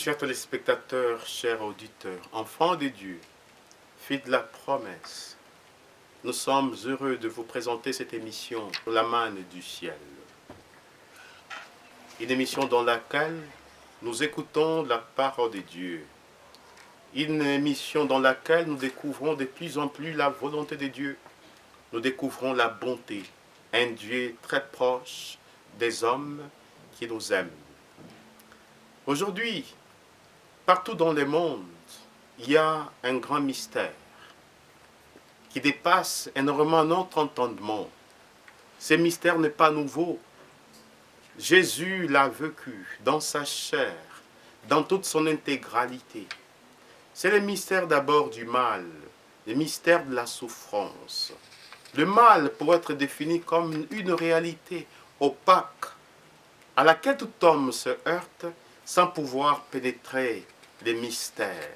Chers téléspectateurs, chers auditeurs, enfants de Dieu, filles de la promesse, nous sommes heureux de vous présenter cette émission, La manne du ciel. Une émission dans laquelle nous écoutons la parole de Dieu. Une émission dans laquelle nous découvrons de plus en plus la volonté de Dieu. Nous découvrons la bonté, un Dieu très proche des hommes qui nous aiment. Aujourd'hui, partout dans le monde, il y a un grand mystère qui dépasse énormément notre entendement. Ce mystère n'est pas nouveau. Jésus l'a vécu dans sa chair, dans toute son intégralité. C'est le mystère d'abord du mal, le mystère de la souffrance. Le mal pourrait être défini comme une réalité opaque à laquelle tout homme se heurte sans pouvoir pénétrer les mystères.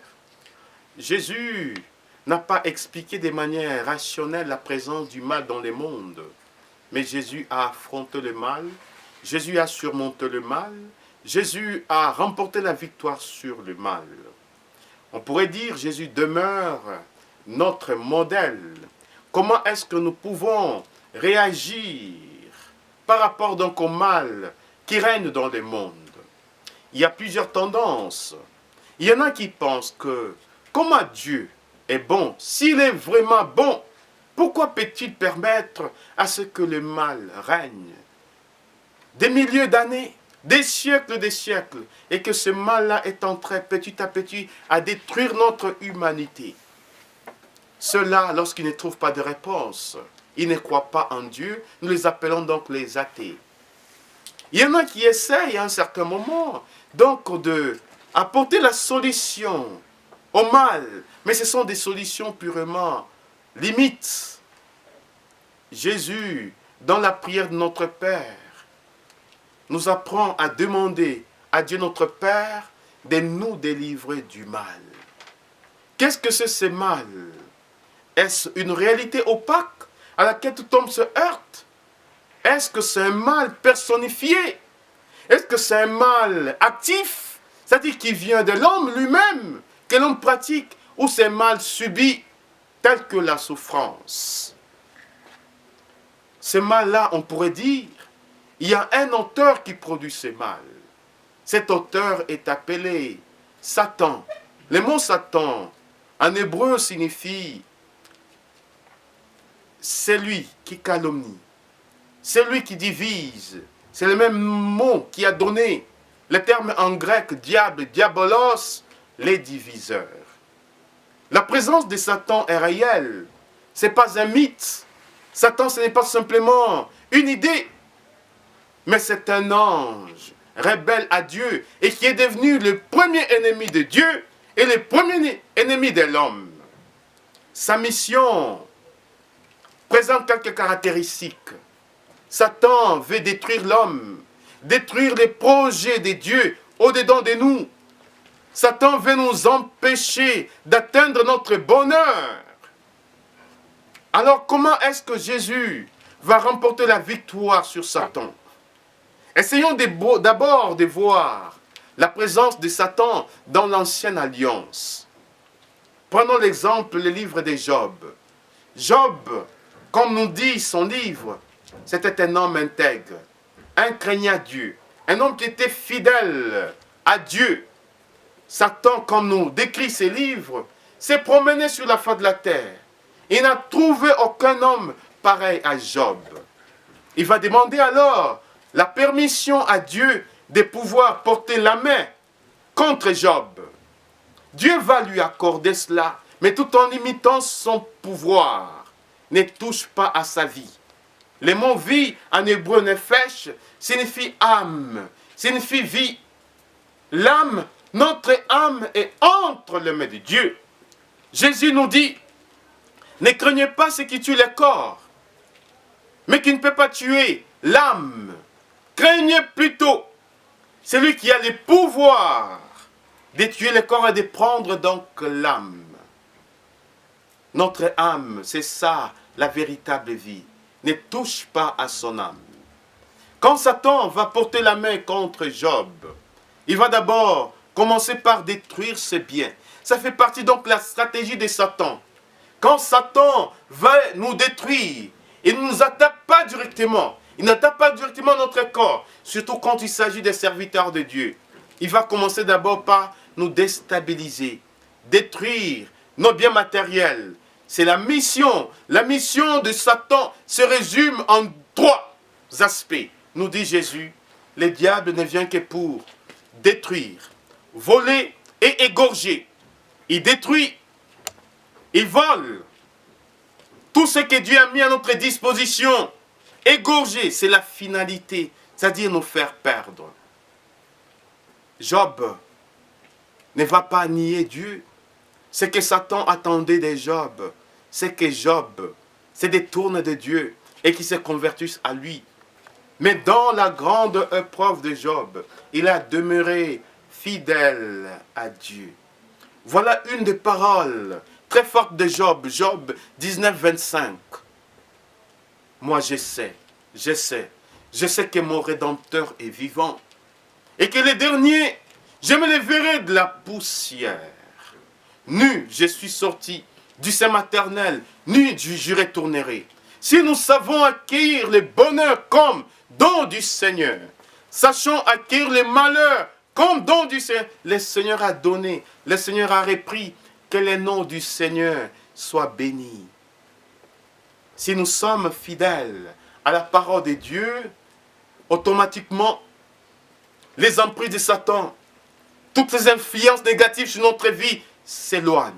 Jésus n'a pas expliqué de manière rationnelle la présence du mal dans le monde, mais Jésus a affronté le mal, Jésus a surmonté le mal, Jésus a remporté la victoire sur le mal. On pourrait dire Jésus demeure notre modèle. Comment est-ce que nous pouvons réagir par rapport donc au mal qui règne dans le monde? Il y a plusieurs tendances. Il y en a qui pensent que comment Dieu est bon, s'il est vraiment bon, pourquoi peut-il permettre à ce que le mal règne des milliers d'années, des siècles, et que ce mal-là est en train petit à petit à détruire notre humanité? Ceux-là, lorsqu'ils ne trouvent pas de réponse, ils ne croient pas en Dieu, nous les appelons donc les athées. Il y en a qui essayent à un certain moment donc d'apporter la solution au mal, mais ce sont des solutions purement limites. Jésus, dans la prière de notre Père, nous apprend à demander à Dieu notre Père de nous délivrer du mal. Qu'est-ce que c'est ce mal? Est-ce une réalité opaque à laquelle tout homme se heurte? Est-ce que c'est un mal personnifié? Est-ce que c'est un mal actif? C'est-à-dire qui vient de l'homme lui-même, que l'homme pratique, ou c'est un mal subi, tel que la souffrance? Ce mal-là, on pourrait dire, il y a un auteur qui produit ce mal. Cet auteur est appelé Satan. Le mot Satan, en hébreu, signifie celui qui calomnie, celui qui divise. C'est le même mot qui a donné le terme en grec diable, diabolos, les diviseurs. La présence de Satan est réelle. Ce n'est pas un mythe. Satan, ce n'est pas simplement une idée, mais c'est un ange rebelle à Dieu et qui est devenu le premier ennemi de Dieu et le premier ennemi de l'homme. Sa mission présente quelques caractéristiques. Satan veut détruire l'homme, détruire les projets de Dieu au-dedans de nous. Satan veut nous empêcher d'atteindre notre bonheur. Alors comment est-ce que Jésus va remporter la victoire sur Satan? Essayons d'abord de voir la présence de Satan dans l'ancienne alliance. Prenons l'exemple, le livre de Job. Job, comme nous dit son livre, c'était un homme intègre, un craignant Dieu, un homme qui était fidèle à Dieu. Satan, comme nous décrit ses livres, s'est promené sur la face de la terre. Il n'a trouvé aucun homme pareil à Job. Il va demander alors la permission à Dieu de pouvoir porter la main contre Job. Dieu va lui accorder cela, mais tout en limitant son pouvoir. Ne touche pas à sa vie. Le mot vie en hébreu nefesh signifie âme, signifie vie. L'âme, notre âme est entre les mains de Dieu. Jésus nous dit, ne craignez pas ce qui tue le corps, mais qui ne peut pas tuer l'âme. Craignez plutôt celui qui a le pouvoir de tuer le corps et de prendre donc l'âme. Notre âme, c'est ça la véritable vie. Ne touche pas à son âme. Quand Satan va porter la main contre Job, il va d'abord commencer par détruire ses biens. Ça fait partie donc de la stratégie de Satan. Quand Satan va nous détruire, il ne nous attaque pas directement. Il n'attaque pas directement notre corps, surtout quand il s'agit des serviteurs de Dieu. Il va commencer d'abord par nous déstabiliser, détruire nos biens matériels. C'est la mission. La mission de Satan se résume en 3 aspects. Nous dit Jésus, le diable ne vient que pour détruire, voler et égorger. Il détruit, il vole. Tout ce que Dieu a mis à notre disposition, égorger, c'est la finalité, c'est-à-dire nous faire perdre. Job ne va pas nier Dieu. Ce que Satan attendait de Job, c'est que Job se détourne de Dieu et qu'il se convertisse à lui. Mais dans la grande épreuve de Job, il a demeuré fidèle à Dieu. Voilà une des paroles très fortes de Job, Job 19, 25. Moi je sais que mon Rédempteur est vivant et que les derniers, je me lèverai de la poussière. Nu, je suis sorti du sein maternel, nu, je retournerai. Si nous savons acquérir le bonheur comme don du Seigneur, sachons acquérir le malheur comme don du Seigneur, le Seigneur a donné, le Seigneur a repris, que le nom du Seigneur soit béni. Si nous sommes fidèles à la parole de Dieu, automatiquement, les emprises de Satan, toutes les influences négatives sur notre vie s'éloignent.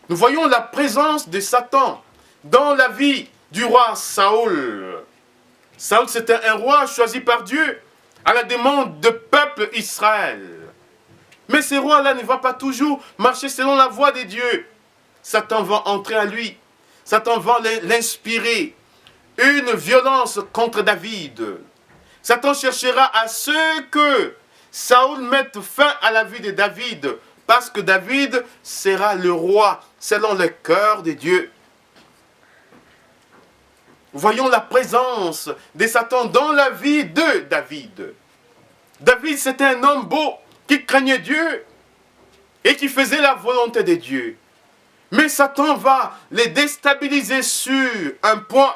Nous voyons la présence de Satan dans la vie du roi Saül. Saül, c'était un roi choisi par Dieu à la demande du peuple Israël. Mais ce roi-là ne va pas toujours marcher selon la voie de Dieu. Satan va entrer à lui. Satan va l'inspirer. Une violence contre David. Satan cherchera à ce que Saül mette fin à la vie de David. Parce que David sera le roi selon le cœur de Dieu. Voyons la présence de Satan dans la vie de David. David, c'était un homme beau qui craignait Dieu et qui faisait la volonté de Dieu. Mais Satan va les déstabiliser sur un point.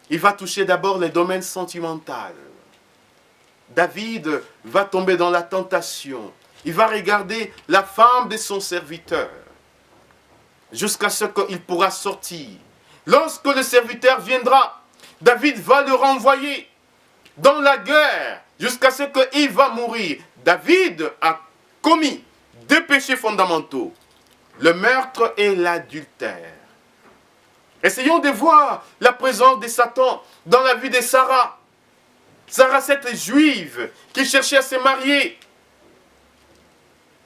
Il va toucher d'abord les domaines sentimentaux. David va tomber dans la tentation. Il va regarder la femme de son serviteur jusqu'à ce qu'il pourra sortir. Lorsque le serviteur viendra, David va le renvoyer dans la guerre jusqu'à ce qu'il va mourir. David a commis 2 péchés fondamentaux, le meurtre et l'adultère. Essayons de voir la présence de Satan dans la vie de Sarah. Sarah, cette juive qui cherchait à se marier.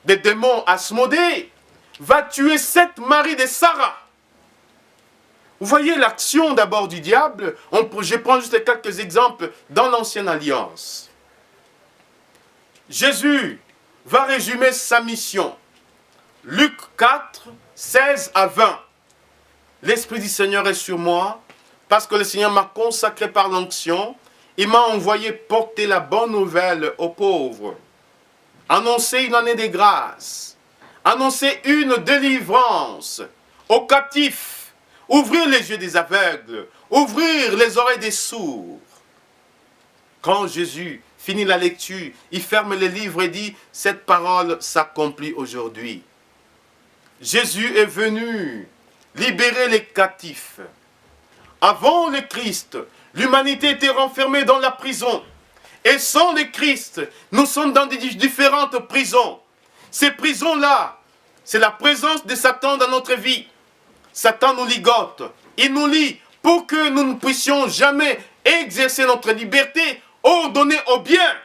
Des démons Asmodée va tuer 7 maris de Sarah. Vous voyez l'action d'abord du diable. Je prends juste quelques exemples dans l'Ancienne Alliance. Jésus va résumer sa mission. Luc 4, 16 à 20. L'Esprit du Seigneur est sur moi, parce que le Seigneur m'a consacré par l'onction. Il m'a envoyé porter la bonne nouvelle aux pauvres. Annoncer une année de grâce. Annoncer une délivrance aux captifs. Ouvrir les yeux des aveugles. Ouvrir les oreilles des sourds. Quand Jésus finit la lecture, il ferme le livre et dit « Cette parole s'accomplit aujourd'hui ». Jésus est venu libérer les captifs. Avant le Christ, l'humanité était renfermée dans la prison. Et sans le Christ, nous sommes dans des différentes prisons. Ces prisons-là, c'est la présence de Satan dans notre vie. Satan nous ligote. Il nous lie pour que nous ne puissions jamais exercer notre liberté ordonnée au bien.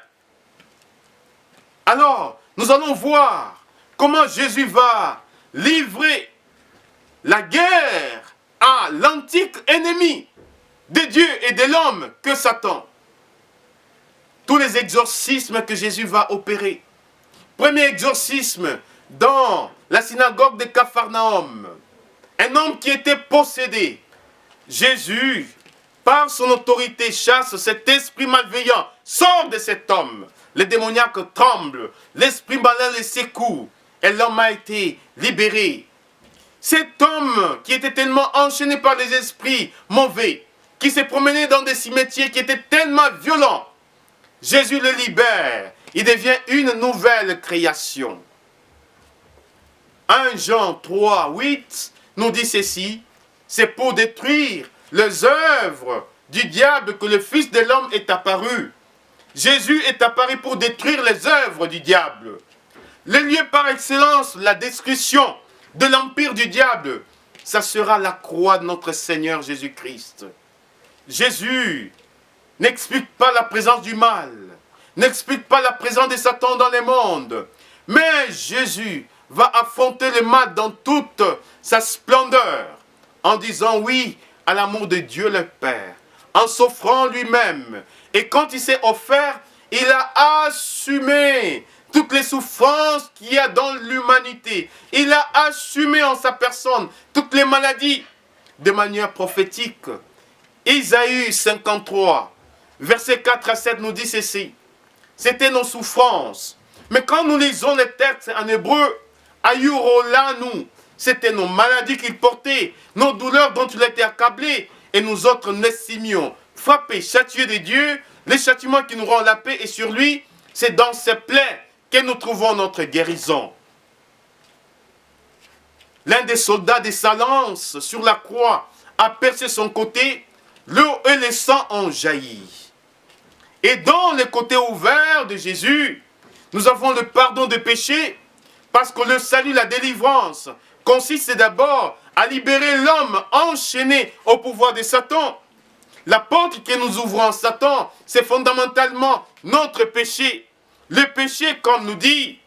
Alors, nous allons voir comment Jésus va livrer la guerre à l'antique ennemi de Dieu et de l'homme que Satan. Tous les exorcismes que Jésus va opérer. Premier exorcisme dans la synagogue de Capharnaüm. Un homme qui était possédé. Jésus, par son autorité, chasse cet esprit malveillant. Sors de cet homme. Les démoniaques tremblent. L'esprit malin les secoue. Et l'homme a été libéré. Cet homme qui était tellement enchaîné par les esprits mauvais, qui s'est promené dans des cimetières qui étaient tellement violents, Jésus le libère. Il devient une nouvelle création. 1 Jean 3, 8 nous dit ceci. C'est pour détruire les œuvres du diable que le Fils de l'homme est apparu. Jésus est apparu pour détruire les œuvres du diable. Le lieu par excellence, la destruction de l'empire du diable, ça sera la croix de notre Seigneur Jésus-Christ. Jésus n'explique pas la présence du mal, n'explique pas la présence de Satan dans le monde, mais Jésus va affronter le mal dans toute sa splendeur, en disant oui à l'amour de Dieu le Père, en s'offrant lui-même. Et quand il s'est offert, il a assumé toutes les souffrances qu'il y a dans l'humanité. Il a assumé en sa personne toutes les maladies de manière prophétique. Isaïe 53, versets 4 à 7 nous dit ceci. C'était nos souffrances. Mais quand nous lisons les textes en hébreu, Ayurolanu, c'était nos maladies qu'il portait, nos douleurs dont il était accablé, et nous autres nous l'estimions frappé, châtié de Dieu. Le châtiment qui nous rend la paix est sur lui. C'est dans ses plaies que nous trouvons notre guérison. L'un des soldats de sa lance sur la croix a percé son côté, l'eau et le sang ont jailli. Et dans le côté ouvert de Jésus, nous avons le pardon de péché, parce que le salut, la délivrance, consiste d'abord à libérer l'homme enchaîné au pouvoir de Satan. La porte que nous ouvrons à Satan, c'est fondamentalement notre péché. Le péché, comme nous dit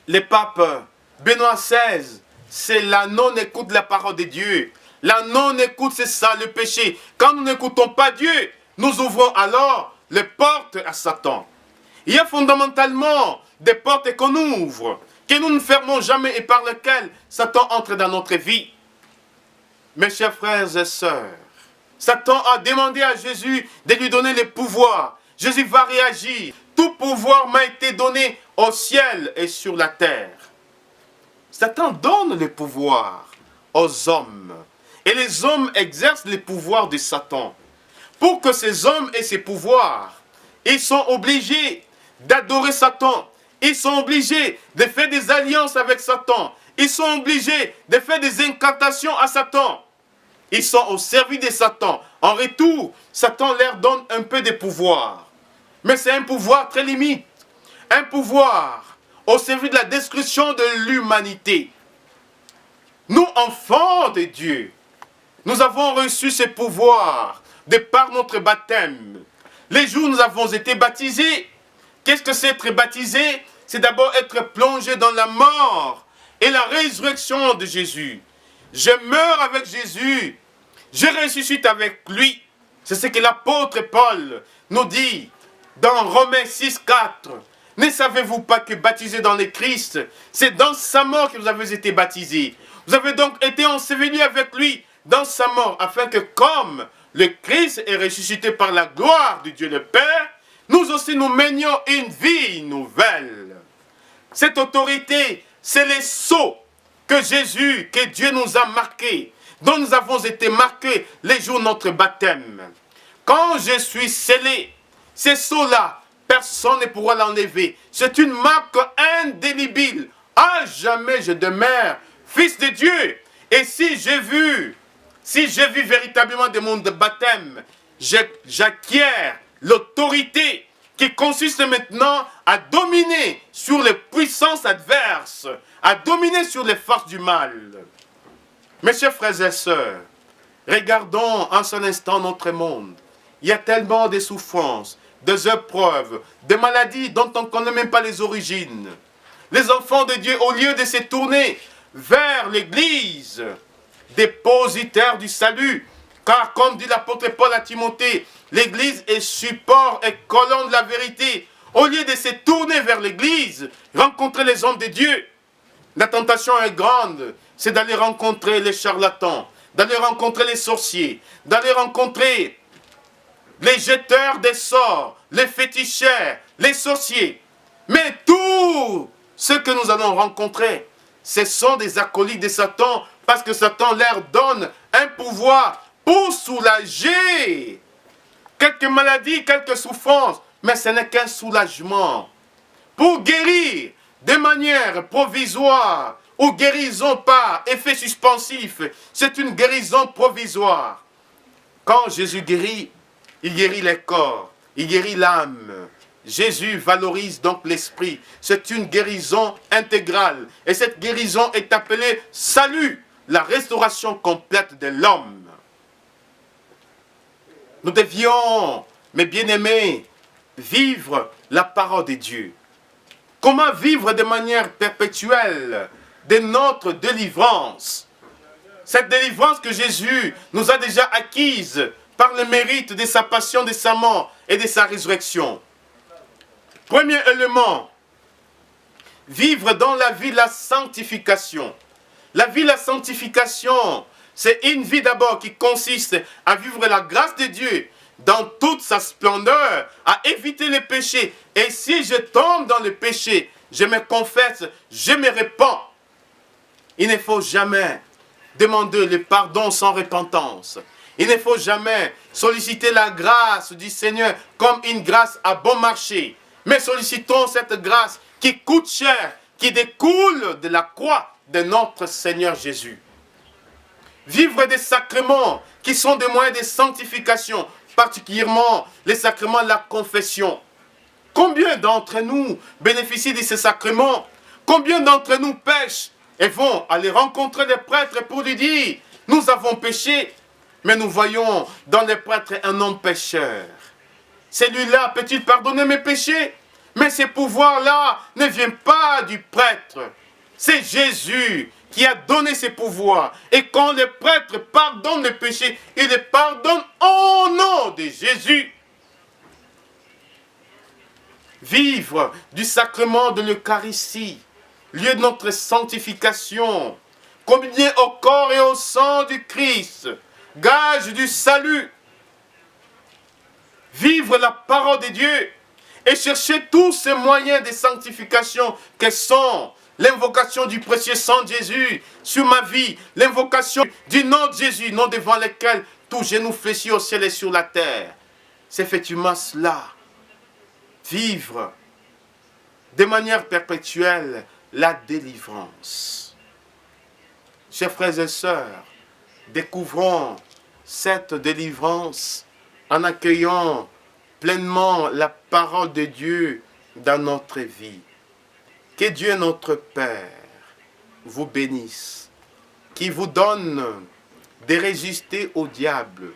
le pape Benoît XVI, c'est la non-écoute de la parole de Dieu. La non-écoute, c'est ça le péché. Quand nous n'écoutons pas Dieu, nous ouvrons alors les portes à Satan. Il y a fondamentalement des portes qu'on ouvre, que nous ne fermons jamais et par lesquelles Satan entre dans notre vie. Mes chers frères et sœurs, Satan a demandé à Jésus de lui donner le pouvoir. Jésus va réagir. Tout pouvoir m'a été donné au ciel et sur la terre. Satan donne le pouvoir aux hommes. Et les hommes exercent le pouvoir de Satan. Pour que ces hommes aient ces pouvoirs, ils sont obligés d'adorer Satan. Ils sont obligés de faire des alliances avec Satan. Ils sont obligés de faire des incantations à Satan. Ils sont au service de Satan. En retour, Satan leur donne un peu de pouvoir. Mais c'est un pouvoir très limite. Un pouvoir au service de la destruction de l'humanité. Nous, enfants de Dieu, nous avons reçu ce pouvoir de par notre baptême. Les jours où nous avons été baptisés, qu'est-ce que c'est être baptisé? C'est d'abord être plongé dans la mort et la résurrection de Jésus. Je meurs avec Jésus, je ressuscite avec lui. C'est ce que l'apôtre Paul nous dit dans Romains 6, 4. Ne savez-vous pas que baptisé dans le Christ, c'est dans sa mort que vous avez été baptisés. Vous avez donc été ensevelis avec lui dans sa mort, afin que comme le Christ est ressuscité par la gloire de Dieu le Père, nous aussi nous menions une vie nouvelle. Cette autorité, c'est les sceaux que Jésus, que Dieu nous a marqués, dont nous avons été marqués les jours de notre baptême. Quand je suis scellé, ces sceaux-là, personne ne pourra l'enlever. C'est une marque indélébile. À jamais je demeure fils de Dieu. Et si j'ai vu véritablement de mon baptême, j'acquiers l'autorité qui consiste maintenant à dominer sur les puissances adverses, à dominer sur les forces du mal. Mes chers frères et sœurs, regardons un seul instant notre monde. Il y a tellement de souffrances, des épreuves, des maladies dont on ne connaît même pas les origines. Les enfants de Dieu, au lieu de se tourner vers l'Église, dépositaire du salut, car comme dit l'apôtre Paul à Timothée, l'Église est support et colonne de la vérité. Au lieu de se tourner vers l'Église, rencontrer les hommes de Dieu, la tentation est grande, c'est d'aller rencontrer les charlatans, d'aller rencontrer les sorciers, d'aller rencontrer les jeteurs des sorts, les féticheurs, les sorciers. Mais tout ce que nous allons rencontrer, ce sont des acolytes de Satan, parce que Satan leur donne un pouvoir pour soulager quelques maladies, quelques souffrances, mais ce n'est qu'un soulagement. Pour guérir de manière provisoire ou guérison par effet suspensif, c'est une guérison provisoire. Quand Jésus guérit, il guérit les corps, il guérit l'âme. Jésus valorise donc l'esprit. C'est une guérison intégrale. Et cette guérison est appelée salut, la restauration complète de l'homme. Nous devions, mes bien-aimés, vivre la parole de Dieu. Comment vivre de manière perpétuelle de notre délivrance? Cette délivrance que Jésus nous a déjà acquise par le mérite de sa passion, de sa mort et de sa résurrection. Premier élément, vivre dans la vie la sanctification. La vie la sanctification, c'est une vie d'abord qui consiste à vivre la grâce de Dieu dans toute sa splendeur, à éviter les péchés. Et si je tombe dans le péché, je me confesse, je me répands. Il ne faut jamais demander le pardon sans repentance. Il ne faut jamais solliciter la grâce du Seigneur comme une grâce à bon marché. Mais sollicitons cette grâce qui coûte cher, qui découle de la croix de notre Seigneur Jésus. Vivre des sacrements qui sont des moyens de sanctification, particulièrement les sacrements de la confession. Combien d'entre nous bénéficient de ces sacrements? Combien d'entre nous pêchent et vont aller rencontrer les prêtres pour lui dire « Nous avons péché ». Mais nous voyons dans les prêtres un homme pécheur. Celui-là peut-il pardonner mes péchés? Mais ces pouvoirs-là ne viennent pas du prêtre. C'est Jésus qui a donné ces pouvoirs. Et quand le prêtre pardonne les péchés, il les pardonne au nom de Jésus. Vivre du sacrement de l'Eucharistie, lieu de notre sanctification, communier au corps et au sang du Christ, gage du salut. Vivre la parole de Dieu et chercher tous ces moyens de sanctification que sont l'invocation du précieux sang de Jésus sur ma vie, l'invocation du nom de Jésus, nom devant lequel tout genou fléchit au ciel et sur la terre. C'est effectivement cela. Vivre de manière perpétuelle la délivrance. Chers frères et sœurs, découvrons cette délivrance en accueillant pleinement la parole de Dieu dans notre vie. Que Dieu notre Père vous bénisse, qui vous donne de résister au diable,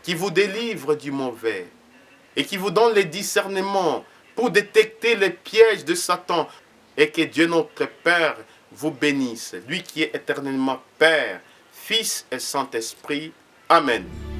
qui vous délivre du mauvais et qui vous donne le discernement pour détecter les pièges de Satan, et que Dieu notre Père vous bénisse, lui qui est éternellement Père, Fils et Saint-Esprit. Amen.